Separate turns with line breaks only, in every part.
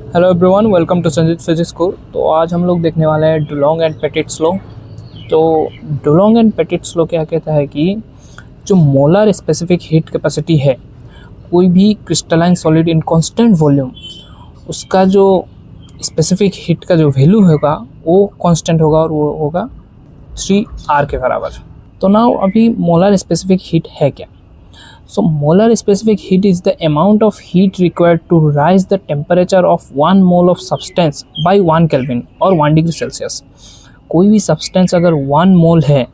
Hello everyone, welcome to Sanjeet physics school. तो आज हम लोग देखने वाले हैं डुलोंग एंड पेटिट्स लॉ। तो डुलोंग एंड पेटिट्स लॉ क्या कहता है कि जो मोलर स्पेसिफिक हीट कैपेसिटी है कोई भी crystalline solid in constant volume, उसका जो स्पेसिफिक हीट का जो वैल्यू होगा वो कांस्टेंट होगा और वो होगा 3R के बराबर। तो नाउ अभी मोलर स्पेसिफिक हीट है क्या? So molar specific heat is the amount of heat required to rise the temperature of 1 mole of substance by 1 Kelvin or 1 degree Celsius। कोई भी substance अगर 1 mole है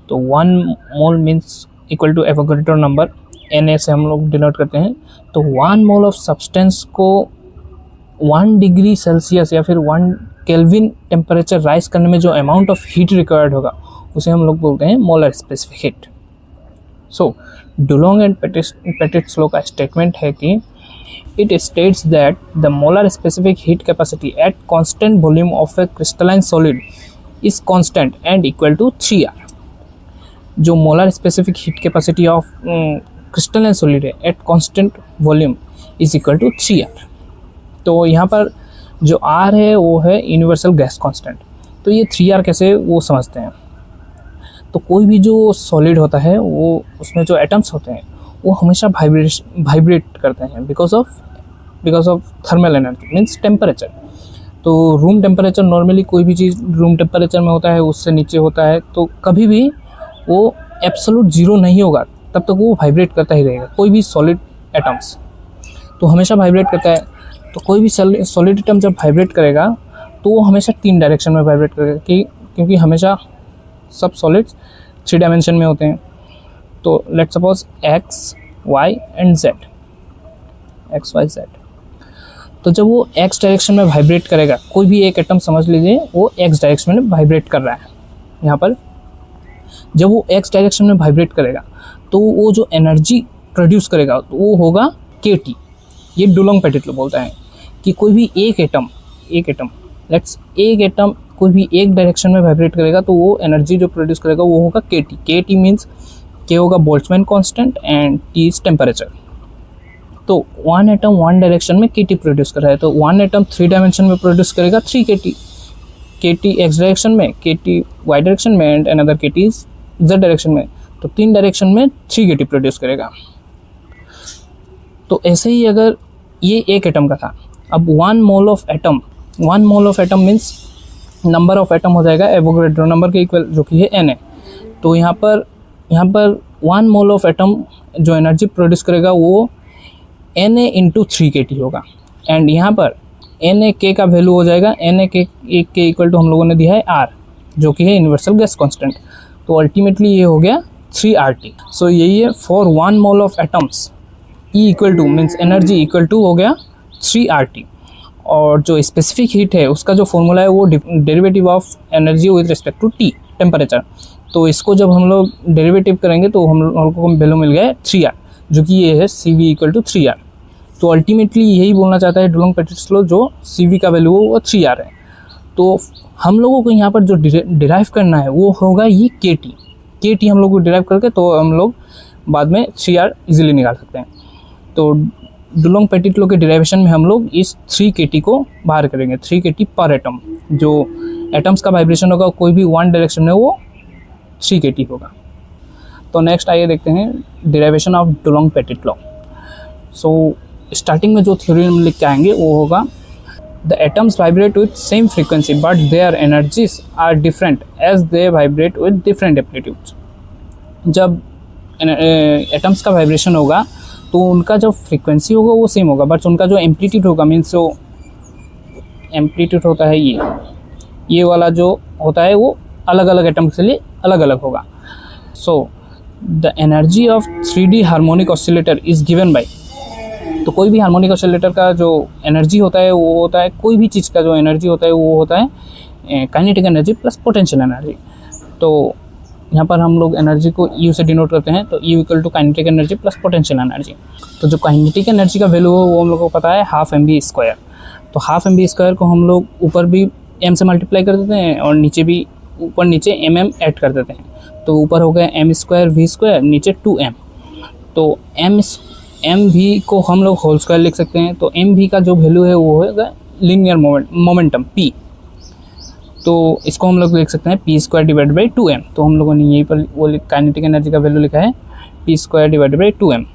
तो 1 mole means equal to Avogadro number Na से हम लोग denote करते हैं। तो 1 mole of substance को 1 डिग्री सेल्सियस या फिर 1 केल्विन टेम्परेचर राइज करने में जो अमाउंट ऑफ हीट रिक्वायर्ड होगा उसे हम लोग बोलते हैं molar specific heat. So Dulong and Petit's law का स्टेटमेंट है कि it states that the molar specific heat capacity at constant volume of a crystalline solid is constant and equal to 3R। जो molar specific heat capacity of crystalline solid है at constant volume is equal to 3R। तो यहाँ पर जो R है वो है universal gas constant. तो ये 3R कैसे वो समझते हैं। तो कोई भी जो सॉलिड होता है वो उसमें जो एटम्स होते हैं वो हमेशा वाइब्रेट करते हैं because of thermal energy means temperature. तो रूम टेम्परेचर नॉर्मली कोई भी चीज़ रूम टेम्परेचर में होता है उससे नीचे होता है तो कभी भी वो एब्सोल्यूट जीरो नहीं होगा, तब तक वो वाइब्रेट करता ही रहेगा। कोई भी सॉलिड एटम्स तो हमेशा वाइब्रेट करता है। तो कोई भी सॉलिड एटम जब वाइब्रेट करेगा तो वो हमेशा 3 डायरेक्शन में वाइब्रेट करेगा क्योंकि हमेशा सब सॉलिड्स 3 डायमेंशन में होते हैं। तो let's suppose x y and z, x y z. तो जब वो एक्स डायरेक्शन में वाइब्रेट करेगा, कोई भी एक एटम समझ लीजिए वो एक्स डायरेक्शन में वाइब्रेट कर रहा है यहाँ पर। जब वो एक्स डायरेक्शन में वाइब्रेट करेगा तो वो जो एनर्जी प्रोड्यूस करेगा तो वो होगा KT। ये डुलोंग पेटिट लॉ बोलता है कि कोई भी एक एटम कोई भी एक डायरेक्शन में वाइब्रेट करेगा तो वो एनर्जी जो प्रोड्यूस करेगा वो होगा KT। KT मीन्स K होगा Boltzmann constant and T is temperature. तो 1 एटम 1 डायरेक्शन में KT प्रोड्यूस कर रहा है तो 1 एटम 3 डायमेंशन में प्रोड्यूस करेगा 3 KT। KT एक्स डायरेक्शन में, KT वाई डायरेक्शन में and another KT is Z direction में। तो 3 डायरेक्शन में 3 KT प्रोड्यूस करेगा। तो ऐसे ही अगर ये एक एटम का था, अब 1 mole of atom means number of atom हो जाएगा एवोगैड्रो नंबर के इक्वल जो कि है Na। तो यहाँ पर 1 मोल ऑफ एटम जो एनर्जी प्रोड्यूस करेगा वो Na इंटू 3 KT होगा। एंड यहाँ पर Na K का वैल्यू हो जाएगा Na के इक्वल टू हम लोगों ने दिया है R जो कि है यूनिवर्सल गैस कांस्टेंट। तो अल्टीमेटली ये हो गया 3RT। सो यही है for 1 mole of atoms E equal to means energy equal to हो गया 3RT। और जो स्पेसिफिक हीट है उसका जो फॉर्मूला है वो derivative of energy with respect to T temperature. तो इसको जब हम लोग डेरिवेटिव करेंगे तो हम लोग को वैल्यू मिल गया 3R जो कि ये है CV इक्वल टू 3R। तो अल्टीमेटली यही बोलना चाहता है डुलोंग पेटिट्स लॉ, जो CV का वैल्यू वो 3R है। तो हम लोगों को यहाँ पर जो डिराइव करना है वो होगा ये KT हम लोग को डिराइव करके तो हम लोग बाद में 3R इजीली निकाल सकते हैं। तो डुलोंग पेटिट लॉ के डिराइवेशन में हम लोग इस 3 KT को बाहर करेंगे। 3 KT पर एटम, जो एटम्स का वाइब्रेशन होगा कोई भी 1 डायरेक्शन में वो 3 KT होगा। तो नेक्स्ट आइए देखते हैं derivation of Dulong Petit law. So starting में जो थ्योरी हम लिख के आएंगे वो होगा the atoms vibrate with same frequency but their energies are different as they vibrate with different amplitudes. जब एटम्स का वाइब्रेशन होगा तो उनका जो फ्रीक्वेंसी होगा वो सेम होगा बट उनका जो एम्पलीट्यूड होगा मीन्स जो एम्पलीट्यूड होता है ये वाला जो होता है वो अलग अलग एटम के लिए अलग अलग होगा। So the energy of 3D harmonic oscillator is given by. तो कोई भी हार्मोनिक ऑसिलेटर का जो एनर्जी होता है वो होता है, कोई भी चीज़ का जो एनर्जी होता है वो होता है kinetic energy plus potential energy. तो यहाँ पर हम लोग एनर्जी को U से डिनोट करते हैं। तो U equal to kinetic energy plus potential energy. तो जो काइनेटिक एनर्जी का वैल्यू है वो हम लोग को पता है 12 mv²। तो 12 mv² को हम लोग ऊपर भी m से मल्टीप्लाई कर देते हैं और नीचे भी ऊपर नीचे mm ऐड कर देते हैं। तो ऊपर हो गया m² v², नीचे 2m। तो m भी को हम लोग होल स्क्वायर लिख सकते हैं। तो एम भी का जो वैल्यू है वो होगा लीनियर मोमेंटम p, तो इसको हम लोग लिख सकते हैं p square divided by 2m। तो हम लोगों ने यहीं पर वो काइनेटिक एनर्जी का वैल्यू लिखा है p square divided by 2m।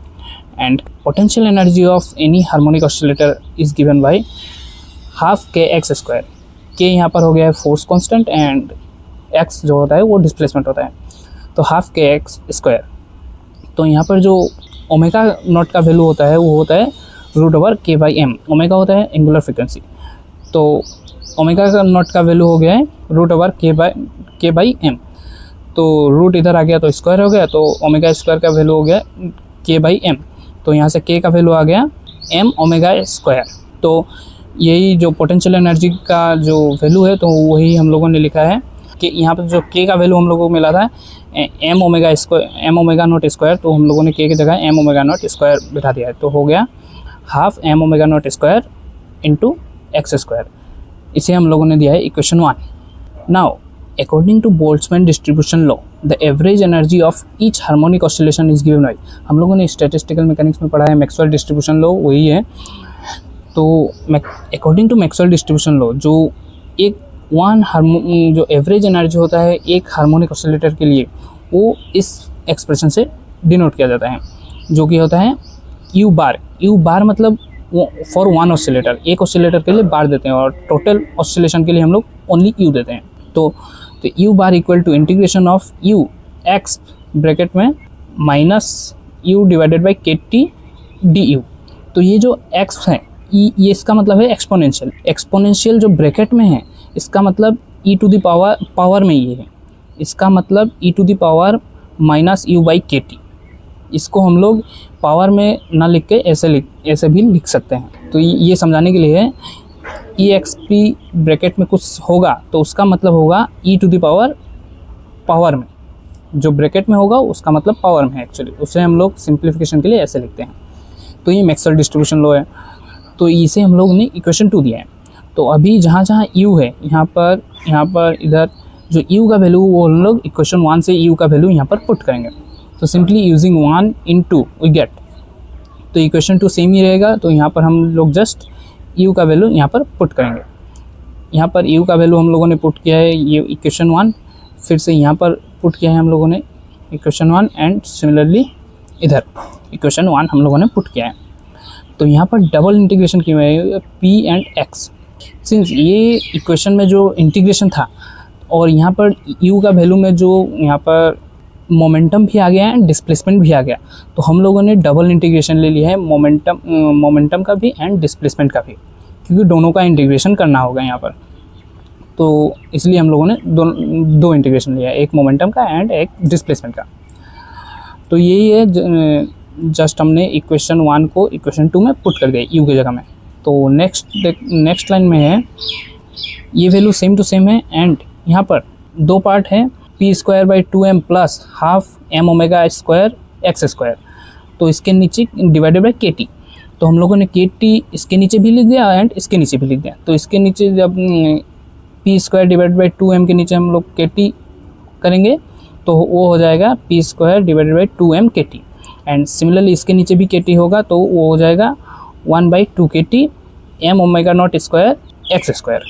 And potential energy of any harmonic oscillator is given by half के एक्स स्क्वायर। के यहाँ पर हो गया है फोर्स कांस्टेंट एंड एक्स जो होता है वो डिस्प्लेसमेंट होता है, तो हाफ के एक्स स्क्वायर। तो यहाँ पर जो ओमेगा नॉट का वैल्यू होता है वो होता है रूट ओवर के बाई एम। ओमेगा होता है एंगुलर फ्रिक्वेंसी, तो ओमेगा का नॉट का वैल्यू हो गया है रूट ओवर के बाई एम। तो रूट इधर आ गया तो स्क्वायर हो गया, तो ओमेगा स्क्वायर का वैल्यू हो गया के बाई एम। तो यहाँ से के का वैल्यू आ गया एम ओमेगा स्क्वायर। तो यही जो पोटेंशियल एनर्जी का जो वैल्यू है तो वही हम लोगों ने लिखा है कि यहाँ पर जो के का वैल्यू हम लोगों को मिला था एम ओमेगा नॉट स्क्वायर, तो हम लोगों ने के की जगह एम ओमेगा नॉट स्क्वायर बिठा दिया है, तो हो गया half m omega not square into x square. इसे हम लोगों ने दिया है equation 1। Now according to Boltzmann distribution law the average energy of each harmonic oscillation is given by, हम लोगों ने स्टैटिस्टिकल मैकेनिक्स में पढ़ा है मैक्सवेल डिस्ट्रीब्यूशन लॉ, वही है। तो according to Maxwell distribution law जो जो एवरेज एनर्जी होता है एक हार्मोनिक ऑसिलेटर के लिए वो इस एक्सप्रेशन से डिनोट किया जाता है, जो कि होता है यू बार मतलब फॉर वन ऑसिलेटर, एक ऑसिलेटर के लिए बार देते हैं और टोटल ऑसिलेशन के लिए हम लोग ओनली यू देते हैं। तो u bar equal to integration of u x bracket में minus u divided by k t d u. तो ये जो एक्स है ये इसका मतलब है एक्सपोनेंशियल जो ब्रैकेट में है इसका मतलब ई टू द पावर में ये है, इसका मतलब e to the power minus u by k t. इसको हम लोग पावर में ना लिख के ऐसे भी लिख सकते हैं। तो ये समझाने के लिए ई एक्स पी ब्रैकेट में कुछ होगा तो उसका मतलब होगा ई टू द पावर में, जो ब्रैकेट में होगा उसका मतलब पावर में है एक्चुअली, उसे हम लोग सिंप्लीफिकेशन के लिए ऐसे लिखते हैं। तो ये मैक्सवेल डिस्ट्रीब्यूशन लॉ है, तो इसे हम लोग ने इक्वेशन 2 दिया है। तो अभी जहाँ यू है यहाँ पर इधर जो यू का वैल्यू वो हम लोग इक्वेशन 1 से यू का वैल्यू यहाँ पर पुट करेंगे। तो simply using 1 in 2 we get, तो इक्वेशन 2 सेम ही रहेगा। तो यहाँ पर हम लोग जस्ट यू का वैल्यू यहाँ पर पुट करेंगे। यहाँ पर यू का वैल्यू हम लोगों ने पुट किया है ये इक्वेशन 1, फिर से यहाँ पर पुट किया है हम लोगों ने इक्वेशन 1 एंड सिमिलरली इधर इक्वेशन 1 हम लोगों ने पुट किया है। तो यहाँ पर डबल इंटीग्रेशन की है पी एंड एक्स, सिंस ये इक्वेशन में जो इंटीग्रेशन था और यहाँ पर यू का वैल्यू में जो यहाँ पर मोमेंटम भी आ गया एंड डिस्प्लेसमेंट भी आ गया, तो हम लोगों ने डबल इंटीग्रेशन ले लिया है मोमेंटम का भी एंड डिस्प्लेसमेंट का भी, क्योंकि दोनों का इंटीग्रेशन करना होगा यहाँ पर। तो इसलिए हम लोगों ने दो इंटीग्रेशन लिया है, एक मोमेंटम का एंड एक डिस्प्लेसमेंट का। तो यही है, जस्ट हमने इक्वेशन 1 को इक्वेशन 2 में पुट कर दिया यू की जगह में। तो नेक्स्ट लाइन में है ये वैल्यू सेम टू सेम है एंड यहाँ पर दो पार्ट है p square by 2m plus half m omega square x square. तो इसके नीचे डिवाइडेड बाई के टी, तो हम लोगों ने के टी इसके नीचे भी लिख दिया एंड इसके नीचे भी लिख दिया। तो इसके नीचे जब P square divided by 2m के नीचे हम लोग के टी करेंगे तो वो हो जाएगा P square divided by 2m के टी, एंड सिमिलरली इसके नीचे भी के टी होगा तो वो हो जाएगा 1/2 k t m omega not square x square,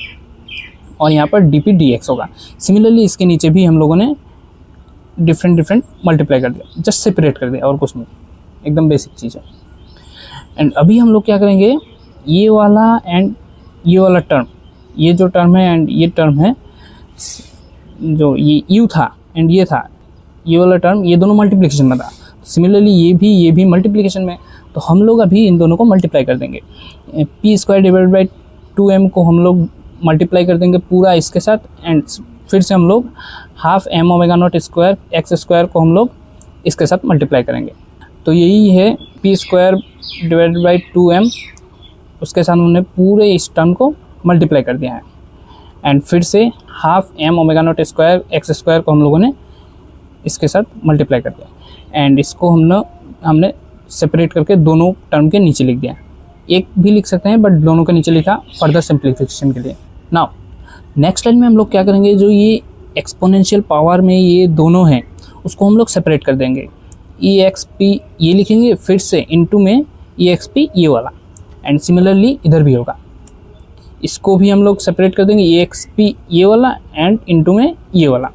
और यहाँ पर डी पी डी एक्स होगा। सिमिलरली इसके नीचे भी हम लोगों ने डिफरेंट मल्टीप्लाई कर दिया, जस्ट सेपरेट कर दिया और कुछ नहीं, एकदम बेसिक चीज़ है। एंड अभी हम लोग क्या करेंगे, ये वाला एंड ये वाला टर्म, ये जो टर्म है एंड ये टर्म है, जो ये यू था एंड ये था, ये वाला टर्म ये दोनों मल्टीप्लिकेशन में था। सिमिलरली ये भी मल्टीप्लिकेशन में, तो हम लोग अभी इन दोनों को मल्टीप्लाई कर देंगे। P square divided by 2m को हम लोग मल्टीप्लाई कर देंगे पूरा इसके साथ, एंड फिर से हम लोग half m omega not square x square को हम लोग इसके साथ मल्टीप्लाई करेंगे। तो यही है p square divided by 2m, उसके साथ हमने पूरे इस टर्म को मल्टीप्लाई कर दिया है, एंड फिर से half m omega not square x square को हम लोगों ने इसके साथ मल्टीप्लाई कर दिया, एंड इसको हमने सेपरेट करके दोनों टर्म के नीचे लिख दिया। एक भी लिख सकते हैं बट दोनों के नीचे लिखा फर्दर सिंप्लीफिकेशन के लिए। नाउ नेक्स्ट लाइन में हम लोग क्या करेंगे, जो ये एक्सपोनेंशियल पावर में ये दोनों हैं उसको हम लोग सेपरेट कर देंगे। ई एक्स पी ये लिखेंगे, फिर से इनटू में ई एक्स पी ये वाला, एंड सिमिलरली इधर भी होगा इसको भी हम लोग सेपरेट कर देंगे, ये एक्स पी ये वाला एंड इनटू में ये वाला,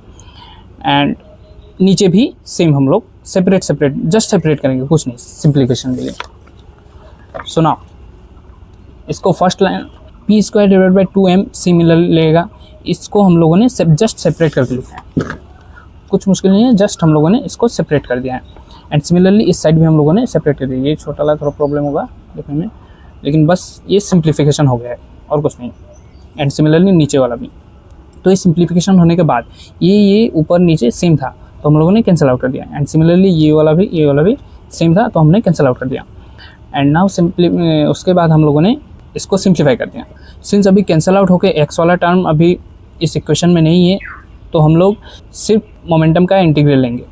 एंड नीचे भी सेम हम लोग सेपरेट जस्ट सेपरेट करेंगे, कुछ नहीं, सिंप्लीफिकेशन के लिए। सो नाउ इसको first line P square divide by 2m similar लेगा, इसको हम लोगों ने जस्ट सेपरेट करके लिखा है, कुछ मुश्किल नहीं है, जस्ट हम लोगों ने इसको सेपरेट कर दिया है। एंड सिमिलरली इस साइड भी हम लोगों ने सेपरेट कर दिया, ये छोटा वाला थोड़ा प्रॉब्लम होगा लिखने में, लेकिन बस ये सिंप्लीफिकेशन हो गया है और कुछ नहीं। एंड सिमिलरली नीचे वाला भी, तो ये सिंप्लीफिकेशन होने के बाद ये ऊपर नीचे सेम था तो हम लोगों ने कैंसिल आउट कर दिया, एंड सिमिलरली ये वाला भी सेम था तो हमने कैंसिल आउट कर दिया। एंड नाउ उसके बाद हम लोगों ने इसको सिंप्लीफाई कर दिया। सिंस अभी कैंसिल आउट होकर एक्स वाला टर्म अभी इस इक्वेशन में नहीं है, तो हम लोग सिर्फ मोमेंटम का इंटीग्रल लेंगे।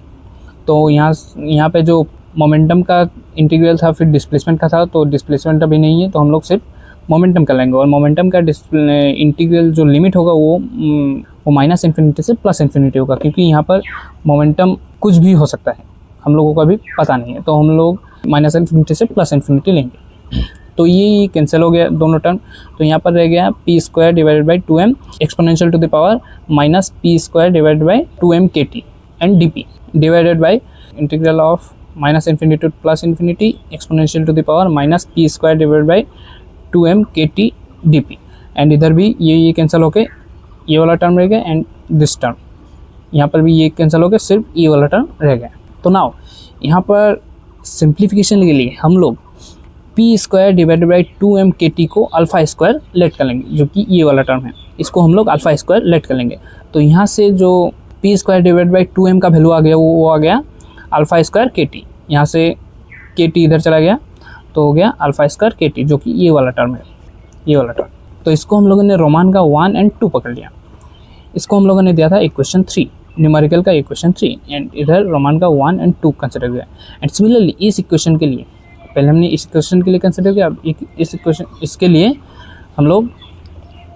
तो यहाँ पे जो मोमेंटम का इंटीग्रल था फिर डिस्प्लेसमेंट का था, तो डिस्प्लेसमेंट अभी नहीं है तो हम लोग सिर्फ मोमेंटम का लेंगे, और मोमेंटम का इंटीग्रल जो लिमिट होगा वो माइनस इन्फिनिटी से प्लस इन्फिनिटी होगा, क्योंकि यहाँ पर मोमेंटम कुछ भी हो सकता है, हम लोगों को अभी पता नहीं है, तो हम लोग माइनस इन्फिनिटी से प्लस इन्फिनिटी लेंगे। तो ये कैंसिल हो गया दोनों टर्म, तो यहाँ पर रह गया p square divided by 2m exponential to the power minus p square divided by 2m kt and dp divided by integral of minus infinity to plus infinity exponential to the power minus p square divided by 2m kt dp। And इधर भी ये cancel होके ये वाला term रह गया, and this term यहाँ पर भी ये कैंसिल होकर सिर्फ ये वाला टर्म रह गया। तो नाउ यहाँ पर सिंप्लीफिकेशन के लिए हम लोग P square divided by 2m kt को अल्फ़ा स्क्वायर लेट कर लेंगे, जो कि ये वाला टर्म है, इसको हम लोग अल्फ़ा स्क्वायर लेट कर लेंगे। तो यहाँ से जो P square divide by 2m का वैल्यू आ गया वो आ गया अल्फ़ा स्क्वायर kt, यहाँ से kt इधर चला गया तो हो गया अल्फ़ा स्क्वायर kt, जो कि ये वाला टर्म है, ये वाला टर्म। तो इसको हम लोगों ने रोमान का 1 और 2 पकड़ लिया, इसको हम लोगों ने दिया था इक्वेशन 3, न्यूमेरिकल का इक्वेशन 3, एंड इधर रोमान का 1 और 2 कंसिडर किया। एंड सिमिलरली इस इक्वेशन के लिए पहले हमने इस इक्वेशन के लिए कंसिडर किया, इस इक्वेशन इसके लिए हम लोग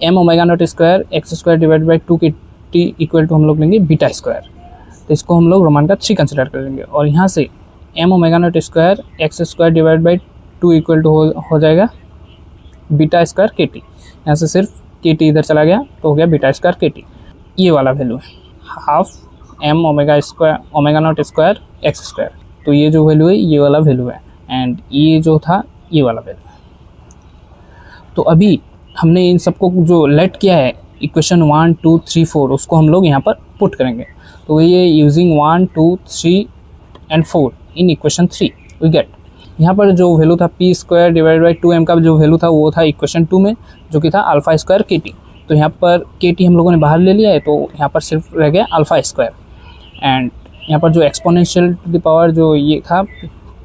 m omega not square x square divide by 2 kt equal to हम लोग लेंगे बीटा स्क्वायर, तो इसको हम लोग रोमान का 3 कंसिडर कर लेंगे। और यहाँ से m omega not square x square divide by 2 equal to हो जाएगा बीटा स्क्वायर kt, यहाँ से सिर्फ kt इधर चला गया तो हो गया बीटा स्क्वायर kt, ये वाला वैल्यू है half m omega not square x square, तो ये जो वैल्यू है ये वाला वैल्यू है, एंड ये जो था ये वाला वैल्यू है। तो अभी हमने इन सबको जो लेट किया है इक्वेशन 1 2 3 4 उसको हम लोग यहाँ पर पुट करेंगे, तो ये using 1 2 3 and 4 in equation 3 we get, यहाँ पर जो वैल्यू था P square divide by 2m का जो वैल्यू था वो था इक्वेशन 2 में, जो कि था अल्फ़ा स्क्वायर kt। तो यहाँ पर kt हम लोगों ने बाहर ले लिया है, तो यहाँ पर सिर्फ रह गया अल्फ़ा स्क्वायर, एंड यहाँ पर जो एक्सपोनेंशियल टू द पावर जो ये था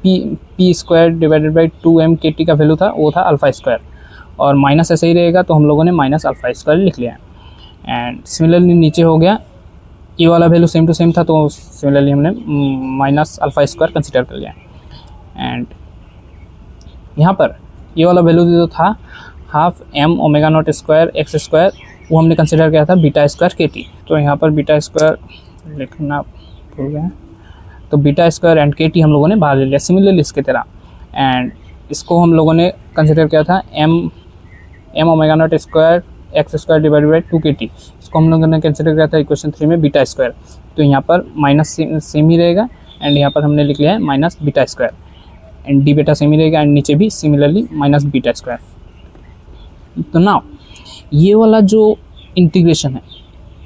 P square divided by 2m kt का वैल्यू था वो था अल्फ़ा स्क्वायर, और माइनस ऐसे ही रहेगा तो हम लोगों ने माइनस अल्फ़ा स्क्वायर लिख लिया है। एंड सिमिलरली नीचे हो गया ये वाला वैल्यू सेम टू सेम था, तो सिमिलरली हमने माइनस अल्फ़ा स्क्वायर कंसिडर कर लिया। एंड यहाँ पर ये वाला वैल्यू जो था half m omega not square x square वो हमने कंसिडर किया था बीटा स्क्वायर kt, तो यहाँ पर बीटा स्क्वायर लिखना भूल गया, तो बीटा स्क्वायर एंड kt हम लोगों ने बाहर ले लिया सिमिलरली इसके तरह। एंड इसको हम लोगों ने कंसिडर किया था m omega not square x square divide by 2 kt, इसको हम लोगों ने कंसिडर किया था इक्वेशन 3 में बीटा स्क्वायर, तो यहाँ पर माइनस सेम ही रहेगा, एंड यहाँ पर हमने लिख लिया है minus beta square, and D बेटा सेम ही रहेगा, एंड नीचे भी सिमिलरली माइनस बीटा स्क्वायर। तो नाउ ये वाला जो इंटीग्रेशन है,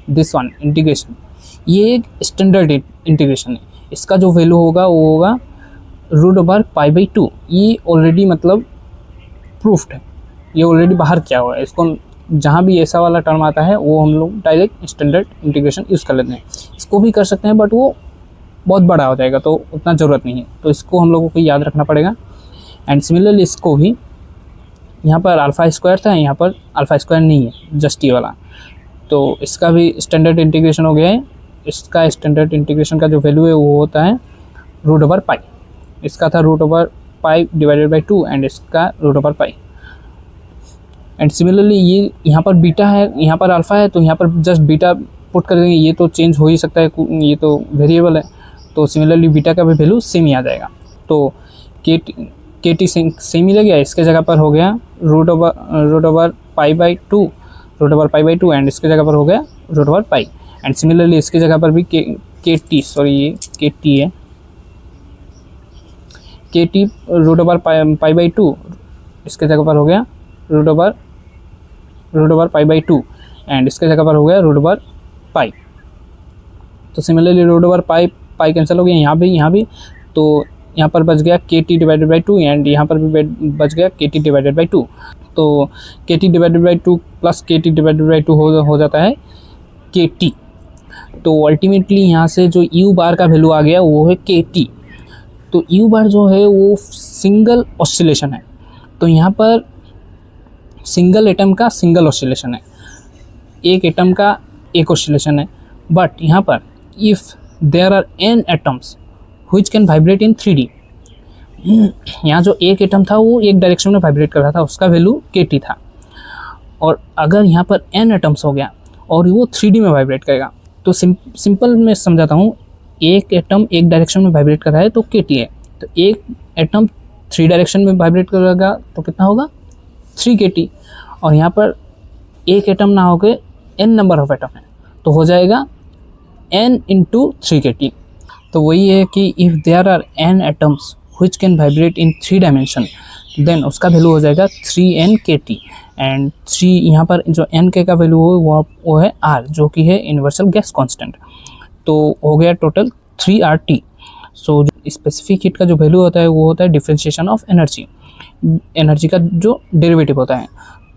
दिस वन इंटीग्रेशन, ये एक स्टैंडर्ड इंटीग्रेशन है, इसका जो वैल्यू होगा वो होगा √π/2, ये ऑलरेडी मतलब प्रूफ्ड है, ये ऑलरेडी बाहर किया हुआ है, इसको जहाँ भी ऐसा वाला टर्म आता है वो हम लोग डायरेक्ट स्टैंडर्ड इंटीग्रेशन यूज़ कर लेते हैं। इसको भी कर सकते हैं बट वो बहुत बड़ा हो जाएगा तो उतना ज़रूरत नहीं है, तो इसको हम लोगों को याद रखना पड़ेगा। एंड सिमिलरली इसको भी यहाँ पर अल्फ़ा स्क्वायर था, यहाँ पर अल्फ़ा स्क्वायर नहीं है, जस्ट ये वाला, तो इसका भी स्टैंडर्ड इंटीग्रेशन हो गया है। इसका स्टैंडर्ड इंटीग्रेशन का जो वैल्यू है वो होता है √π, इसका था √π डिवाइडेड बाई 2 एंड इसका √π। एंड सिमिलरली ये यहाँ पर बीटा है, यहाँ पर अल्फ़ा है, तो यहाँ पर जस्ट बीटा पुट कर देंगे, ये तो चेंज हो ही सकता है, ये तो वेरिएबल है, तो सिमिलरली बीटा का भी वैल्यू सेम ही आ जाएगा। तो के टी सेम ही लग गया, इसके जगह पर हो गया root over pi by two and इसके जगह पर हो गया root over pi. And similarly इसकी जगह पर भी के टी, सॉरी ये के टी है, k t root over pi by two, इसके जगह पर हो गया root over pi by two and इसके जगह पर हो गया रूट ओवर पाई। तो similarly root over pi cancel हो गया यहाँ भी, तो यहाँ पर बच गया के T divided by two and यहाँ पर भी बच गया के टी डिवाइडेड बाई टू। तो के T divided by two plus के टी डिवाइडेड बाई टू हो जाता है के टी। तो अल्टीमेटली यहाँ से जो यू बार का वैल्यू आ गया वो है के टी। तो यू बार जो है वो सिंगल ऑसिलेशन है, तो यहाँ पर सिंगल एटम का सिंगल ऑसिलेशन है, एक एटम का एक ऑसिलेशन है। बट यहाँ पर if there are n atoms which can vibrate in 3D, यहाँ जो एक एटम था वो एक डायरेक्शन में वाइब्रेट कर रहा था, उसका वैल्यू के टी था। और अगर यहाँ पर n एटम्स हो गया और वो 3D में वाइब्रेट करेगा, तो सिंपल मैं समझाता हूँ, एक एटम एक डायरेक्शन में वाइब्रेट कर रहा है तो के टी है, तो एक एटम 3 डायरेक्शन में वाइब्रेट करेगा तो कितना होगा 3 के टी। और यहाँ पर एक एटम ना होकर n नंबर ऑफ एटम है तो हो जाएगा n इंटू 3 के टी। तो वही है कि if there are n atoms which can vibrate in 3 dimension then उसका वैल्यू हो जाएगा 3n के टी। एंड 3 यहाँ पर जो n के का वैल्यू हो वो है r, जो कि है यूनिवर्सल गैस कांस्टेंट। तो हो गया टोटल 3RT। सो जो स्पेसिफिक हीट का जो वैल्यू होता है वो होता है डिफरेंशिएशन ऑफ एनर्जी का जो डेरिवेटिव होता है।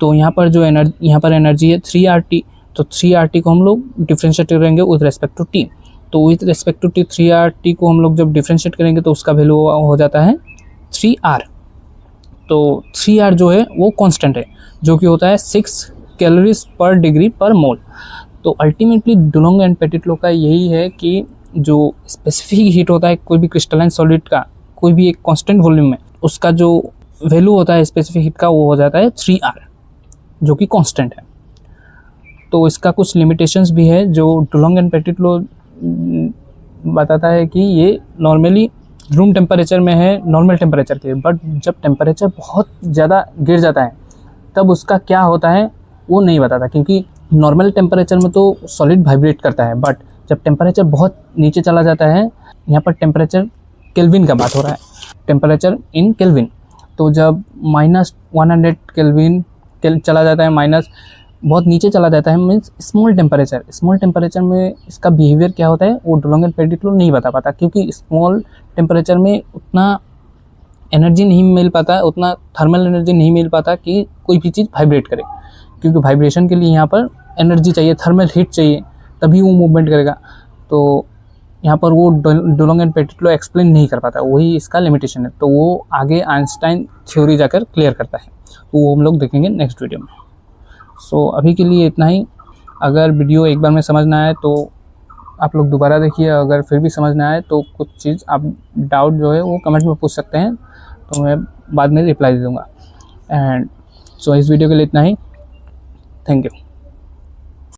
तो यहाँ पर जो यहाँ पर एनर्जी है 3RT, तो 3RT को हम लोग डिफरेंशिएट करेंगे विद रेस्पेक्ट टू टी। तो with respect to t 3RT को हम लोग जब डिफरेंशिएट करेंगे तो उसका वैल्यू हो जाता है 3R। तो 3R जो है वो कांस्टेंट है, जो कि होता है 6 कैलोरीज पर डिग्री पर मोल। तो ultimately Dulong and petit law का यही है कि जो स्पेसिफिक हीट होता है कोई भी क्रिस्टलाइन सॉलिड का कोई भी एक कांस्टेंट वॉल्यूम में, उसका जो वैल्यू होता है स्पेसिफिक हीट का वो हो जाता है 3R, जो कि कांस्टेंट है। तो इसका कुछ लिमिटेशंस भी है जो डुलोंग एंड पेटिट लॉ बताता है कि ये नॉर्मली रूम टेम्परेचर में है, नॉर्मल टेम्परेचर के, बट जब टेम्परेचर बहुत ज़्यादा गिर जाता है तब उसका क्या होता है वो नहीं बताता, क्योंकि नॉर्मल टेम्परेचर में तो सॉलिड वाइब्रेट करता है, बट जब टेम्परेचर बहुत नीचे चला जाता है, यहाँ पर टेम्परेचर केल्विन का बात हो रहा है, टेम्परेचर इन केल्विन, तो जब -100 केल्विन चला जाता है, माइनस बहुत नीचे चला जाता है, मीन्स स्मॉल टेम्परेचर में इसका बिहेवियर क्या होता है वो डुलोंग एंड पेटिट लॉ नहीं बता पाता, क्योंकि स्मॉल टेम्परेचर में उतना एनर्जी नहीं मिल पाता है, उतना थर्मल एनर्जी नहीं मिल पाता कि कोई भी चीज़ वाइब्रेट करे, क्योंकि वाइब्रेशन के लिए यहाँ पर एनर्जी चाहिए, थर्मल हीट चाहिए, तभी वो मूवमेंट करेगा। तो यहाँ पर वो Dulong and petit law explain नहीं कर पाता, वही इसका लिमिटेशन है। तो वो आगे आइंस्टाइन थ्योरी जाकर क्लियर करता है, तो वो हम लोग देखेंगे नेक्स्ट वीडियो में। सो अभी के लिए इतना ही। अगर वीडियो एक बार में समझ ना आए तो आप लोग दोबारा देखिए, अगर फिर भी समझ ना आए तो कुछ चीज़ आप डाउट जो है वो कमेंट में पूछ सकते हैं, तो मैं बाद में रिप्लाई दे दूँगा। एंड सो इस वीडियो के लिए इतना ही। Thank you.